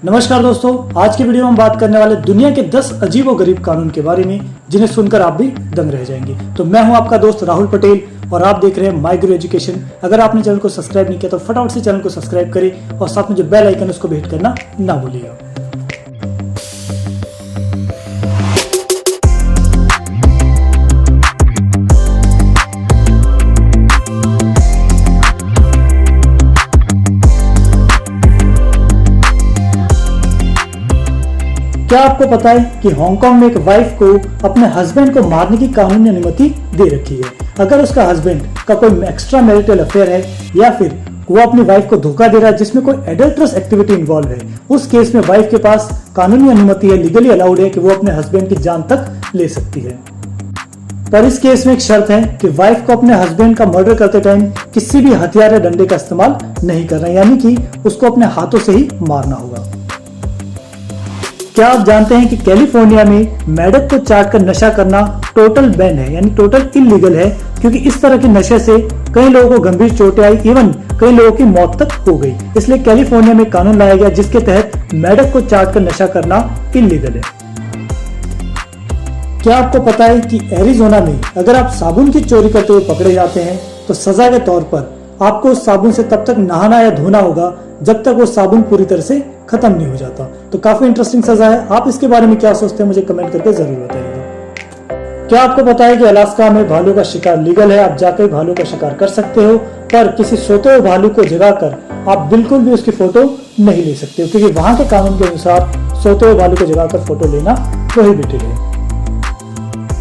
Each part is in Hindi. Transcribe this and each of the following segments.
नमस्कार दोस्तों, आज की वीडियो में हम बात करने वाले दुनिया के 10 अजीब और गरीब कानून के बारे में जिन्हें सुनकर आप भी दंग रह जाएंगे। तो मैं हूं आपका दोस्त राहुल पटेल और आप देख रहे हैं माय गुरु एजुकेशन। अगर आपने चैनल को सब्सक्राइब नहीं किया तो फटाफट से चैनल को सब्सक्राइब करें और साथ में जो बेल आइकन उसको भी हिट करना ना भूलिएगा। क्या आपको पता है कि हांगकांग में एक वाइफ को अपने हस्बैंड को मारने की कानूनी अनुमति दे रखी है। अगर उसका हस्बैंड का कोई एक्स्ट्रा मैरिटल अफेयर है या फिर वो अपनी वाइफ को धोखा दे रहा है जिसमें कोई एडल्ट्रस एक्टिविटी इन्वॉल्व है, उस केस में वाइफ के पास कानूनी अनुमति है, लीगली अलाउड है कि वो अपने हस्बैंड की जान तक ले सकती है। पर इस केस में एक शर्त है कि वाइफ को अपने हस्बैंड का मर्डर करते टाइम किसी भी हथियार या डंडे का इस्तेमाल नहीं करना, यानी कि उसको अपने हाथों से ही मारना होगा। क्या आप जानते हैं कि कैलिफोर्निया में मेढक को चाटकर नशा करना टोटल बैन है, यानी टोटल इलीगल है, क्योंकि इस तरह के नशे से कई लोगों को गंभीर चोटें आई, इवन कई लोगों की मौत तक हो गई। इसलिए कैलिफोर्निया में कानून लाया गया जिसके तहत मेढक को चाटकर नशा करना इलीगल है। क्या आपको पता है कि एरिजोना में अगर आप साबुन की चोरी करते हुए पकड़े जाते हैं तो सजा के तौर पर आपको उस साबुन से तब तक नहाना या धोना होगा जब तक वो साबुन पूरी तरह से खत्म नहीं हो जाता। तो काफी इंटरेस्टिंग सजा है। आप इसके बारे में क्या सोचते हैं मुझे कमेंट करके जरूर बताइएगा। क्या आपको पता है कि अलास्का में भालू का शिकार लीगल है, आप जाकर भालू का शिकार कर सकते हो, पर किसी सोते हुए भालू को जगाकर आप बिल्कुल भी उसकी फोटो नहीं ले सकते हो, क्योंकि वहां के कानून के अनुसार सोते हुए भालू को जगाकर फोटो लेना प्रोहिबिटेड है।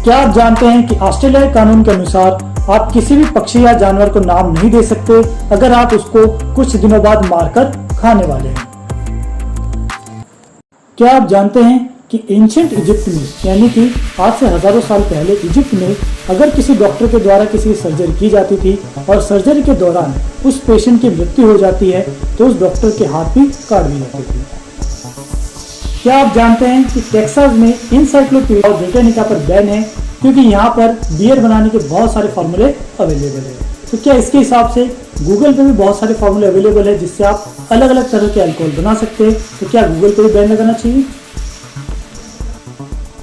क्या आप जानते हैं कि ऑस्ट्रेलिया के कानून के अनुसार आप किसी भी पक्षी या जानवर को नाम नहीं दे सकते अगर आप उसको कुछ दिनों बाद मारकर खाने वाले हैं। क्या आप जानते हैं कि एंशिएंट इजिप्ट में, यानी कि आज से हजारों साल पहले इजिप्ट में अगर किसी डॉक्टर के द्वारा किसी की सर्जरी की जाती थी और सर्जरी के दौरान उस पेशेंट की मृत्यु हो जाती है तो उस डॉक्टर के हाथ भी काट दिए जाते थे। क्या आप जानते हैं कि टेक्सास में इनसाइक्लोपीडिया और ब्रिटानिका पर बैन है क्योंकि यहाँ पर बियर बनाने के बहुत सारे फॉर्मूले अवेलेबल है। तो क्या इसके हिसाब से गूगल पे भी बहुत सारे फॉर्मूले अवेलेबल है जिससे आप अलग अलग तरह के अल्कोहल बना सकते हैं। तो क्या गूगल पे भी बैन लगाना चाहिए?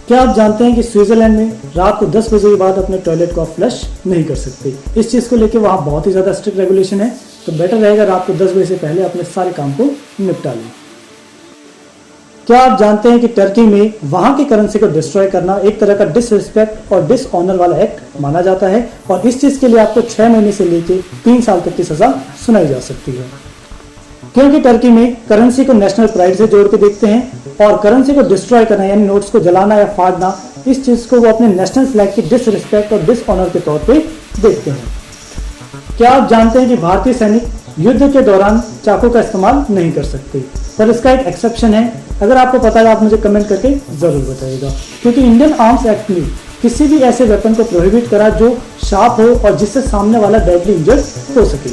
क्या आप जानते हैं कि स्विट्जरलैंड में रात को 10 बजे के बाद अपने टॉयलेट को फ्लश नहीं कर सकते। इस चीज को लेकर वहां बहुत ही ज्यादा स्ट्रिक्ट रेगुलेशन है, तो बेटर रहेगा रात को 10 बजे से पहले अपने सारे काम को निपटा लें। क्या आप जानते हैं कि टर्की में वहां की करेंसी को डिस्ट्रॉय करना एक तरह का डिसरिस्पेक्ट और डिसऑनर वाला एक्ट माना जाता है और इस चीज के लिए आपको 6 महीने से लेकर 3 साल तक की सजा सुनाई जा सकती है, क्योंकि टर्की में करेंसी को नेशनल प्राइड से जोड़ के देखते हैं और करेंसी को डिस्ट्रॉय करना यानी नोट्स को जलाना या फाड़ना, इस चीज को वो अपने नेशनल फ्लैग की डिसरिस्पेक्ट और डिसऑनर के तौर पे देखते हैं। क्या आप जानते हैं कि भारतीय सैनिक युद्ध के दौरान चाकू का इस्तेमाल नहीं कर सकते, पर इसका एक एक्सेप्शन है। अगर आपको पता है आप मुझे कमेंट करके जरूर बताइएगा, क्योंकि इंडियन आर्म्स एक्ट में किसी भी ऐसे वेपन को प्रोहिबिट करा जो शार्प हो और जिससे सामने वाला डेडली इंजर्ड हो सके।